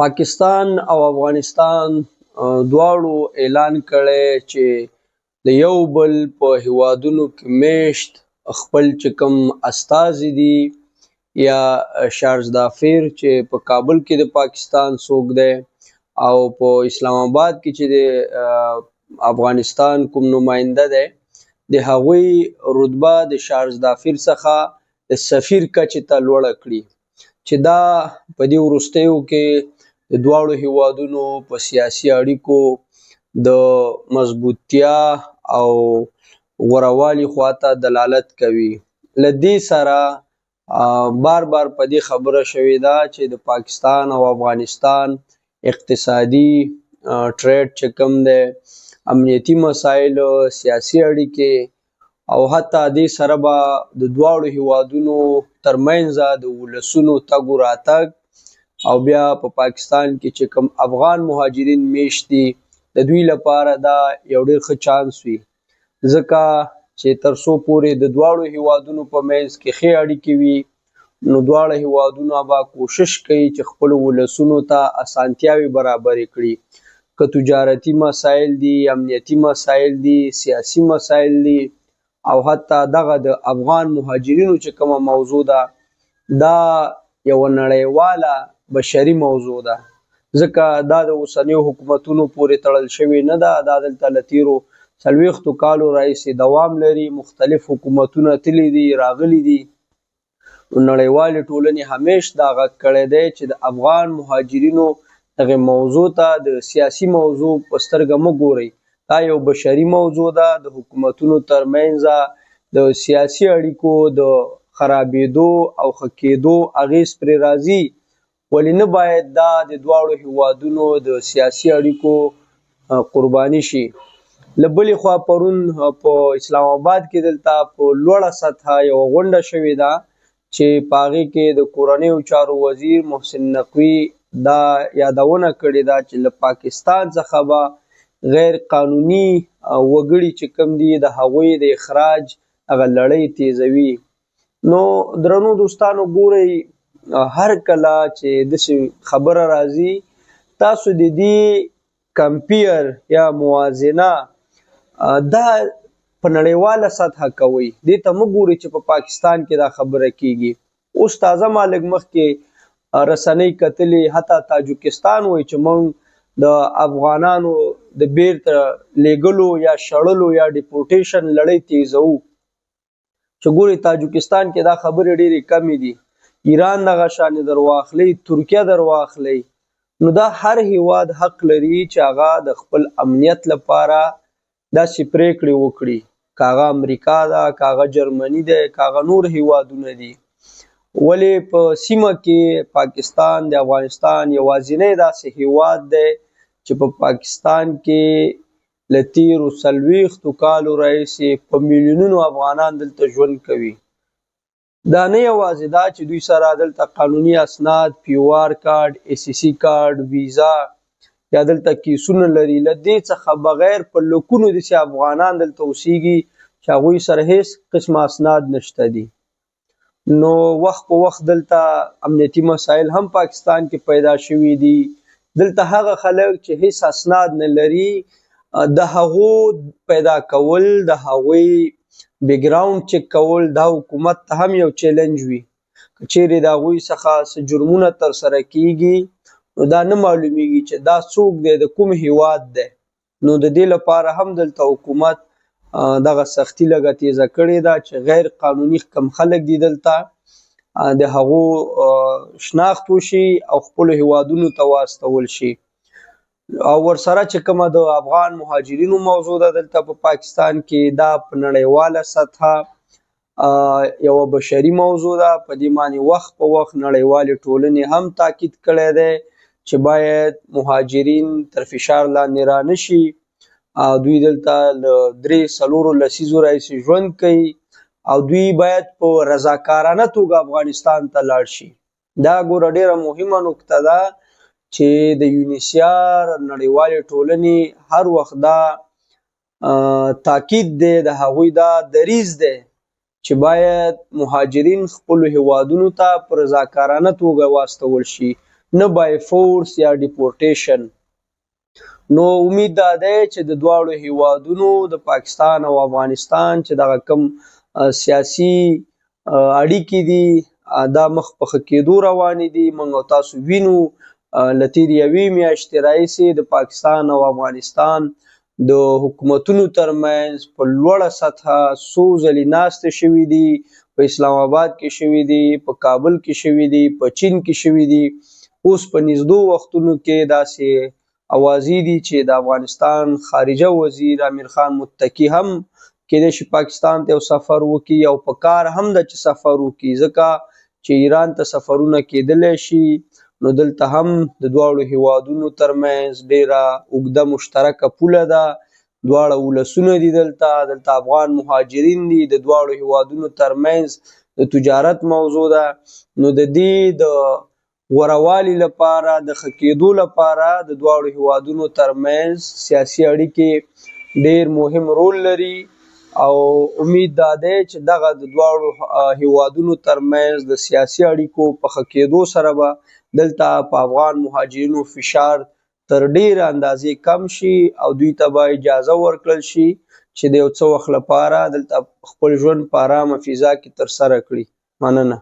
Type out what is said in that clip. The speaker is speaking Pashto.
پاکستان او افغانستان دواړو اعلان کړی چې د یو بل په هیوادونو کې میشت خپل چې کوم استازي دي یا شارزدافیر چې په کابل کې د پاکستان څوک دی او په اسلام آباد کې چې د افغانستان کوم نماینده دی د هغوی رتبه د شارزدافیر څخه د سفیر کچې ته لوړه کړي چې دا په دې وروستیو کې د دواړو هیوادونو په سیاسي اړیکو د مضبوطتیا او غوروالي خواته دلالت کوي. له دې سره بار بار په دې خبره شوې ده چې د پاکستان او افغانستان اقتصادي ټریډ چې کوم دی، امنیتي مسایل، سیاسي اړیکې او حتی دې سره به د دواړو هیوادونو ترمنځ د ولسونو تګ و راتګ او بیا په پاکستان کې چې کوم افغان مهاجرین میشت دي د دوی لپاره دا یو ډېر ښه چانس وي، ځکه چې تر څو پورې د دواړو هیوادونو په منځ کې ښې اړیکې وي نو دواړه هیوادونه به کوشش کوي چې خپلو ولسونو ته اسانتیاوې برابرې کړي، که تجارتي مسایل دي، امنیتي مسایل دي، سیاسي مسایل دي او حتی دغه د افغان مهاجرینو چې کومه موضوع ده دا یوه نړیواله بشري موضوع ده، ځکه دا د اوسنیو حکومتونو پورې تړل شوې نه ده، دا دلته له تیرو 40 کالو راهیسې دوام لري، مختلف حکومتونه تللي دي راغلي دي. نړیوالې ټولنې همیشه دا غږ کړی دی چې د افغان مهاجرینو دغه موضوع ته د سیاسي موضوع په سترګه مه ګورئ، دا یو بشري موضوع ده، د حکومتونو ترمنځ د سیاسي اړیکو د خرابېدو او ښه کېدو اغېز پرې راځي، ولې نه باید دا د دواړو هیوادونو د سیاسي اړیکو قرباني شي. له بلې خوا پرون په اسلام آباد کې دلته په لوړه سطحه یوه غونډه شوې ده چې په هغې کې د کورنیو چارو وزیر محسن نقوي دا یادونه کړې ده چې له پاکستان څخه به غیر قانوني وګړي چې کوم دي د هغوی د اخراج هغه لړۍ تیزوي. نو درنو دوستانو ګورئ، هر کله چې داسې خبره راځي تاسو د دې کمپیر یا موازنه دا په نړیواله سطحه کوئ، دې ته مه ګورئ چې په پاکستان کې دا خبره کیږي. اوس تازه ما لږ مخکې رسنۍ کتلې، حتی تاجکستان وایي چې موږ د افغانانو د بیرته لیږلو یا شړلو یا ډیپورټیشن لړۍ تیزوو، چې ګورئ تاجکستان کې دا خبرې ډېرې کمې دي، ایران دغه شانې درواخلئ، ترکیه درواخلئ، نو دا هر هیواد حق لري چې هغه د خپل امنیت لپاره داسې پریکړې وکړي، که هغه امریکا ده، که هغه جرمني دی، که هغه نور هیوادونه دي. ولې په سیمه کې پاکستان د افغانستان یوازینی داسې هیواد دی چې په پاکستان کې له تیرو 40 کالو راهیسې په میلیونونو افغانان دلته ژوند کوي. دا نه یوازې دا چې دوی سره دلته قانوني اسناد، پیوار کارډ، SSC کارډ، ویزا یا دلته کیسونه لري، له دې څخه بغیر په لکونو داسې افغانان دلته اوسیږي چې هغوی سره هیڅ قسمه اسناد نشته دي. نو وخت په وخت دلته امنیتي مسایل هم پاکستان کې پیدا شوي دي، دلته هغه خلک چې هیڅ اسناد نه لري د هغو پیدا کول، د هغوی بیکګراوند چک کول دا حکومت ته هم یو چیلنج وي، که چیرې د هغوی څخه څه جرمونه ترسره کیږي نو دا نه معلومیږي چې دا څوک دی، د کوم هیواد دی. نو د دې لپاره هم دلته حکومت دغه سختي لږه تیزه کړې ده چې غیر قانوني کم خلک دي دلته د هغو شناخت وشي او خپلو هیوادونو ته واستول شي. او ورسره چې کومه د افغان مهاجرینو موضوع ده دلته په پاکستان کې، دا په نړیواله سطحه یوه بشري موضوع ده، په دې باندې وخت په وخت نړیوالې ټولنې هم تاکید کړی دی چې باید مهاجرین تر فشار لاندې رانشي، دوی دلته له 3-4 لسیزو راهیسې ژوند کوي او دوی باید په رضاکارانه توګه افغانستان ته لاړ شي. دا ګوره ډېره مهمه نکته ده چې د یونیسیار نړیوالې ټولنې هر وخت دا تاکید دی، د هغوی دا دریځ دی چې باید مهاجرین خپلو هیوادونو ته په رضاکارانه توګه واستول شي، نه بای فورس یا ډیپورټیشن. نو امید دا دی چې د دواړو هیوادونو د پاکستان او افغانستان چې دغه کم سیاسي اړیکې دي دا مخ په ښه کېدو روانې دي. موږ او تاسو وینو له تېرې یوې میاشتې راهیسې د پاکستان او افغانستان د حکومتونو ترمنځ په لوړه سطحه څو ځلې ناستې شوي دي. په اسلام آباد کې شوي دي، په کابل کې شوي دي، په چین کې شوي دي. اوس په نږدو وختونو کې داسې اوازې دي چې د افغانستان خارجه وزیر امیر خان متقي هم کېدای شي پاکستان ته یو سفر وکړي او په کار هم ده چې سفر وکړي، ځکه چې ایران ته سفرونه کېدلی شي. نو دلته هم د دواړو هیوادونو ترمنځ ډېره اوږده مشترکه پوله ده. دواړه ولسونه دي دلته افغان مهاجرین دي، د دواړو هیوادونو ترمنځ د تجارت موضوع ده. نو د دې د غوروالي لپاره، د ښه کېدو لپاره د دواړو هیوادونو ترمنځ سیاسي اړیکې ډېر مهم رول لري او امید دا دی چې دغه د دواړو هیوادونو ترمنځ د سیاسي اړیکو په ښه کېدو سره به دلته په افغان مهاجرینو فشار تر ډېره اندازې کم شي او دوی ته به اجازه ورکړل شي چې د یو څه وخت لپاره دلته خپل ژوند په ارامه فضا کې ترسره کړي. مننه.